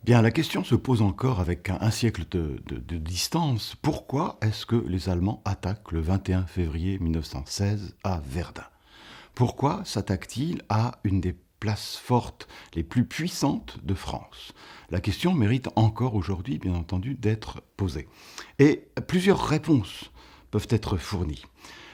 Bien, la question se pose encore avec un siècle de distance. Pourquoi est-ce que les Allemands attaquent le 21 février 1916 à Verdun? Pourquoi s'attaquent-ils à une des places fortes les plus puissantes de France? La question mérite encore aujourd'hui, bien entendu, d'être posée. Et plusieurs réponses peuvent être fournies.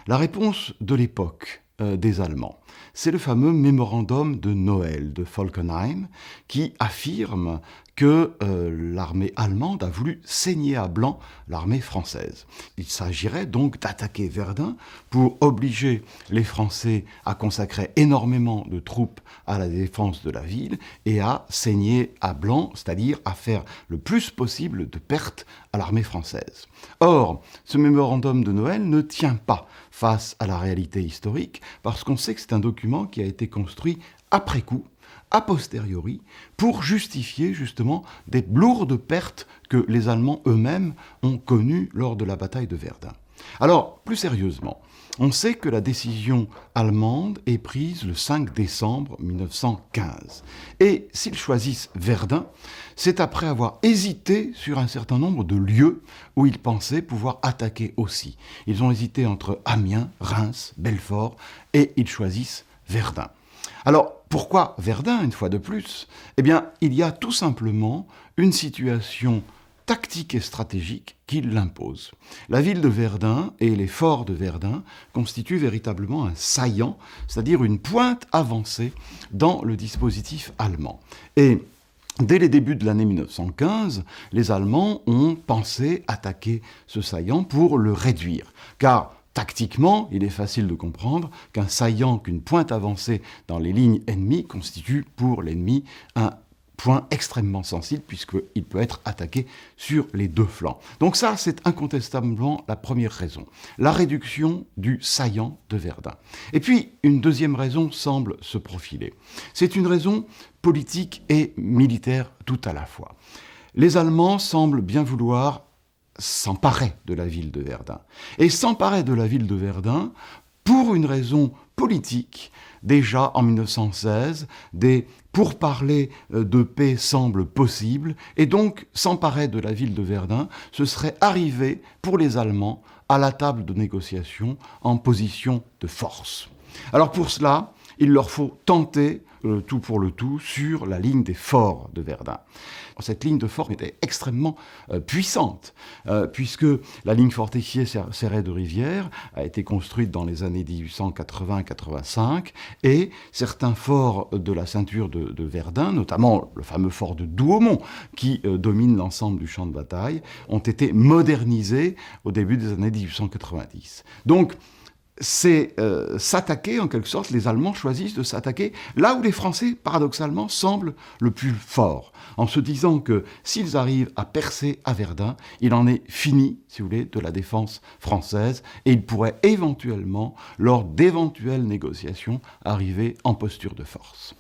La réponse de l'époque des Allemands, c'est le fameux mémorandum de Noël de Falkenhayn qui affirme que l'armée allemande a voulu saigner à blanc l'armée française. Il s'agirait donc d'attaquer Verdun pour obliger les Français à consacrer énormément de troupes à la défense de la ville et à saigner à blanc, c'est-à-dire à faire le plus possible de pertes à l'armée française. Or, ce mémorandum de Noël ne tient pas face à la réalité historique, parce qu'on sait que c'est un document qui a été construit après coup, a posteriori, pour justifier justement des lourdes pertes que les Allemands eux-mêmes ont connues lors de la bataille de Verdun. Alors, plus sérieusement, on sait que la décision allemande est prise le 5 décembre 1915. Et s'ils choisissent Verdun, c'est après avoir hésité sur un certain nombre de lieux où ils pensaient pouvoir attaquer aussi. Ils ont hésité entre Amiens, Reims, Belfort, et ils choisissent Verdun. Alors, pourquoi Verdun, une fois de plus? Eh bien, il y a tout simplement une situation tactique et stratégique qui l'impose. La ville de Verdun et les forts de Verdun constituent véritablement un saillant, c'est-à-dire une pointe avancée dans le dispositif allemand. Et dès les débuts de l'année 1915, les Allemands ont pensé attaquer ce saillant pour le réduire, car tactiquement, il est facile de comprendre qu'un saillant, qu'une pointe avancée dans les lignes ennemies constitue pour l'ennemi un point extrêmement sensible puisqu'il peut être attaqué sur les deux flancs. Donc ça, c'est incontestablement la première raison, la réduction du saillant de Verdun. Et puis, une deuxième raison semble se profiler. C'est une raison politique et militaire tout à la fois. Les Allemands semblent bien vouloir s'emparer de la ville de Verdun. Et s'emparer de la ville de Verdun pour une raison politique. Déjà en 1916, des pourparlers de paix semblent possibles, et donc s'emparer de la ville de Verdun, ce serait arriver pour les Allemands à la table de négociation en position de force. Alors pour cela, il leur faut tenter le tout pour le tout sur la ligne des forts de Verdun. Cette ligne de forts était extrêmement puissante, puisque la ligne fortifiée Serré-de-Rivière a été construite dans les années 1880-85, et certains forts de la ceinture de Verdun, notamment le fameux fort de Douaumont, qui domine l'ensemble du champ de bataille, ont été modernisés au début des années 1890. Donc, c'est s'attaquer, en quelque sorte, les Allemands choisissent de s'attaquer là où les Français, paradoxalement, semblent le plus forts, en se disant que s'ils arrivent à percer à Verdun, il en est fini, si vous voulez, de la défense française, et ils pourraient éventuellement, lors d'éventuelles négociations, arriver en posture de force.